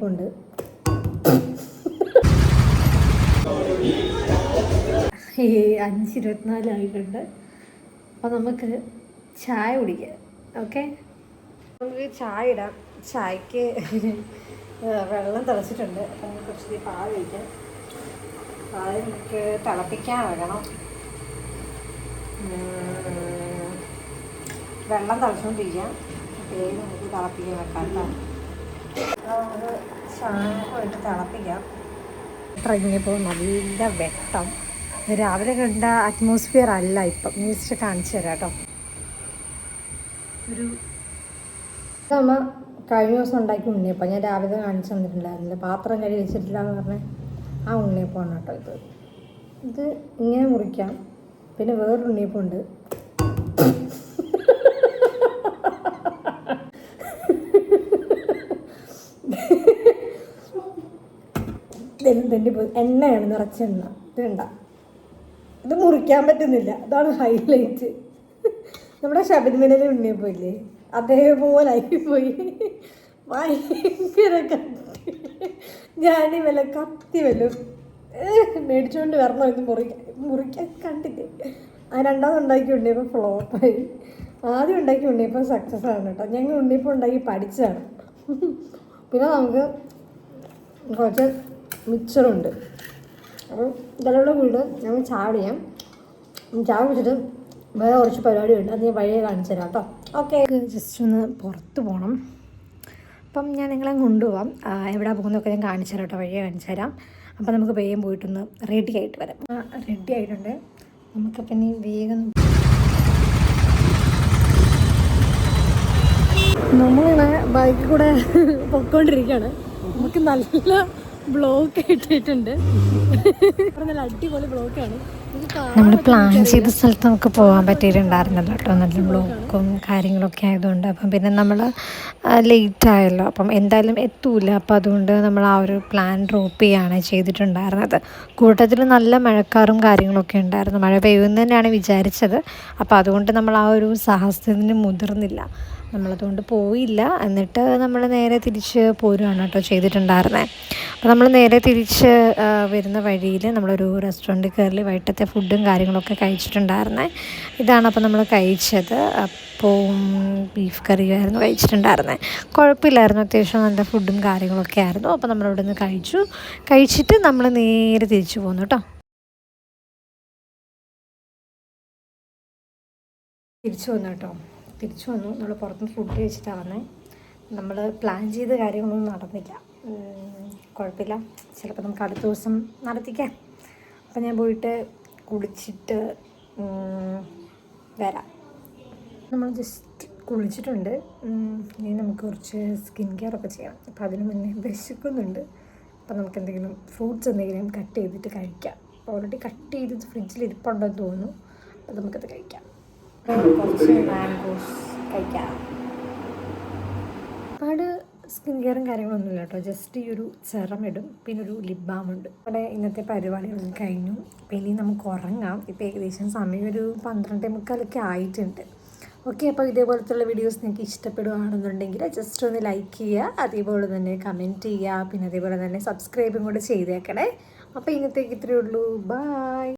ഉണ്ട് 5:24 ആയിട്ടുണ്ട്. അപ്പോൾ നമുക്ക് ചായ കുടിക്കാം. ഓക്കെ, നമുക്ക് ചായ ഇടാം. ചായക്ക് വെള്ളം തിളച്ചിട്ടുണ്ട്. അപ്പം കുറച്ച് പാൽ ഒഴിക്കാം. പാൽ നമുക്ക് തിളപ്പിക്കാൻ വെക്കണം. വെള്ളം തിളച്ചുകൊണ്ടിരിക്കാം. പേര് നമുക്ക് തിളപ്പിക്കാൻ വെക്കാം കേട്ടോ. നമുക്ക് ചായമായിട്ട് തിളപ്പിക്കാം. ഇറങ്ങിയപ്പോൾ നല്ല വെട്ടം. രാവിലെ കണ്ട അറ്റ്മോസ്ഫിയർ അല്ല ഇപ്പം. ജസ്റ്റ് കാണിച്ചു തരാം കേട്ടോ. ഒരു നമ്മ കഴിഞ്ഞ ദിവസം ഉണ്ടാക്കി ഉണ്ണിയപ്പം ഞാൻ രാവിലെ കാണിച്ചു തന്നിട്ടുണ്ടായിരുന്നില്ല. പാത്രം കഴുകി വെച്ചിട്ടില്ല എന്ന് പറഞ്ഞാൽ ആ ഉണ്ണിയപ്പമാണ് കേട്ടോ ഇത് ഇങ്ങനെ മുറിക്കാം. പിന്നെ വേറൊരു ഉണ്ണിയപ്പം ഉണ്ട്. എണ്ണയാണ്, നിറച്ചെണ്ണ. ഇത് വേണ്ട, ഇത് മുറിക്കാൻ പറ്റുന്നില്ല. അതാണ് ഹൈലൈറ്റ്. നമ്മുടെ ശബരിമലയിലെ ഉണ്ണിയപ്പം ഇല്ലേ, അതേപോലെ ആയിപ്പോയി. ഭയങ്കര കത്തി. ഞാനീ വല്ല കത്തി വല്ലതും മേടിച്ചുകൊണ്ട് വരണോ എന്ന് മുറിക്കാൻ കണ്ടില്ലേ. ആ രണ്ടാമത് ഉണ്ടാക്കി ഉണ്ണിയപ്പം ഫ്ലോപ്പായി. ആദ്യം ഉണ്ടാക്കി ഉണ്ണിയപ്പം സക്സസ് ആണ് കേട്ടോ. ഞങ്ങൾ ഉണ്ണിയപ്പം ഉണ്ടാക്കി പഠിച്ചതാണ്. പിന്നെ നമുക്ക് കുറച്ച് മിക്സറുണ്ട്. അപ്പം ഇതെല്ലാം കൂടി ഞങ്ങൾ ചായ കുടിക്കാം. ചായ കുടിച്ചിട്ട് വേറെ കുറച്ച് പരിപാടിയുണ്ട്. അത് ഞാൻ വഴിയെ കാണിച്ചു തരാം കേട്ടോ. ഓക്കെ, ജസ്റ്റ് ഒന്ന് പുറത്ത് പോകണം. അപ്പം ഞാൻ നിങ്ങളെ കൊണ്ടുപോകാം. എവിടെ പോകുന്നതൊക്കെ ഞാൻ കാണിച്ചു തരാം കേട്ടോ. വഴിയെ കാണിച്ചു തരാം. അപ്പം നമുക്ക് വേഗം പോയിട്ടൊന്ന് റെഡി ആയിട്ട് വരാം. റെഡി ആയിട്ടുണ്ട്. നമുക്കപ്പം ഇനി വേഗം നമ്മളിങ്ങനെ ബൈക്കിൽ കൂടെ പൊയ്ക്കൊണ്ടിരിക്കുകയാണ്. നമുക്ക് നല്ല ബ്ലോക്ക് ഇട്ടിട്ടുണ്ട്. നല്ല അടിപൊളി ബ്ലോക്കാണ്. നമ്മൾ പ്ലാൻ ചെയ്ത സ്ഥലത്ത് നമുക്ക് പോകാൻ പറ്റിയിട്ടുണ്ടായിരുന്നല്ലോ കേട്ടോ. നല്ല ബ്ലോക്കും കാര്യങ്ങളൊക്കെ ആയതുകൊണ്ട്. അപ്പം പിന്നെ നമ്മൾ ലേറ്റ് ആയല്ലോ. അപ്പം എന്തായാലും എത്തൂല. അപ്പം അതുകൊണ്ട് നമ്മൾ ആ ഒരു പ്ലാൻ ഡ്രോപ്പ് ചെയ്യുകയാണ് ചെയ്തിട്ടുണ്ടായിരുന്നത്. കൂട്ടത്തിൽ നല്ല മഴക്കാറും കാര്യങ്ങളൊക്കെ ഉണ്ടായിരുന്നു. മഴ പെയ്യുമെന്ന് തന്നെയാണ് വിചാരിച്ചത്. അപ്പോൾ അതുകൊണ്ട് നമ്മൾ ആ ഒരു സാഹസത്തിന് മുതിർന്നില്ല. നമ്മളതുകൊണ്ട് പോയില്ല. എന്നിട്ട് നമ്മൾ നേരെ തിരിച്ച് പോരുകയാണ് കേട്ടോ ചെയ്തിട്ടുണ്ടായിരുന്നത്. അപ്പോൾ നമ്മൾ നേരെ തിരിച്ച് വരുന്ന വഴിയിൽ നമ്മളൊരു റെസ്റ്റോറൻറ്റിൽ കയറി വൈകിട്ടത്തെ ഫുഡും കാര്യങ്ങളൊക്കെ കഴിച്ചിട്ടുണ്ടായിരുന്നത്. ഇതാണ് അപ്പോൾ നമ്മൾ കഴിച്ചത്. അപ്പവും ബീഫ് കറിയായിരുന്നു കഴിച്ചിട്ടുണ്ടായിരുന്നത്. കുഴപ്പമില്ലായിരുന്നു. അത്യാവശ്യം നല്ല ഫുഡും കാര്യങ്ങളൊക്കെ ആയിരുന്നു. അപ്പോൾ നമ്മളിവിടെ നിന്ന് കഴിച്ചിട്ട് നമ്മൾ നേരെ തിരിച്ചു പോന്നു കേട്ടോ. തിരിച്ചു വന്നു. നമ്മൾ പുറത്തുനിന്ന് ഫുഡ് കഴിച്ചിട്ടാണ് വന്നത്. നമ്മൾ പ്ലാൻ ചെയ്ത കാര്യങ്ങളൊന്നും നടന്നില്ല. കുഴപ്പമില്ല, ചിലപ്പോൾ നമുക്ക് അടുത്ത ദിവസം നടത്തിക്കാം. അപ്പം ഞാൻ പോയിട്ട് കുളിച്ചിട്ട് വരാം. നമ്മൾ ജസ്റ്റ് കുളിച്ചിട്ടുണ്ട്. ഇനി നമുക്ക് കുറച്ച് സ്കിൻ കെയർ ഒക്കെ ചെയ്യണം. അപ്പോൾ അതിന് മുന്നേ വിശക്കുന്നുണ്ട്. അപ്പോൾ നമുക്ക് എന്തെങ്കിലും ഫ്രൂട്ട്സ് എന്തെങ്കിലും കട്ട് ചെയ്തിട്ട് കഴിക്കാം. അപ്പോൾ ഓൾറെഡി കട്ട് ചെയ്ത് ഫ്രിഡ്ജിൽ ഇരിപ്പുണ്ടെന്ന് തോന്നുന്നു. അപ്പോൾ നമുക്കത് കഴിക്കാം. കുറച്ച് മാംഗോസ് കഴിക്കാം. ഒരുപാട് സ്കിൻ കെയറും കാര്യങ്ങളൊന്നുമില്ല കേട്ടോ. ജസ്റ്റ് ഈ ഒരു സെറം ഇടും, പിന്നെ ഒരു ലിപ് ബാം ഉണ്ട്. അവിടെ ഇന്നത്തെ പരിപാടികളൊക്കെ കഴിഞ്ഞു. പിന്നെ നമുക്ക് ഉറങ്ങാം. ഇപ്പോൾ ഏകദേശം സമയം ഒരു 12:45 ആയിട്ടുണ്ട്. ഓക്കെ, അപ്പോൾ ഇതേപോലത്തുള്ള വീഡിയോസ് നിങ്ങൾക്ക് ഇഷ്ടപ്പെടുകയാണെന്നുണ്ടെങ്കിൽ ജസ്റ്റ് ഒന്ന് ലൈക്ക് ചെയ്യുക, അതേപോലെ തന്നെ കമൻറ്റ് ചെയ്യുക, പിന്നെ അതേപോലെ തന്നെ സബ്സ്ക്രൈബും കൂടെ ചെയ്തേക്കണേ. അപ്പോൾ ഇന്നത്തേക്ക് ഇത്രയേ ഉള്ളൂ. ബൈ.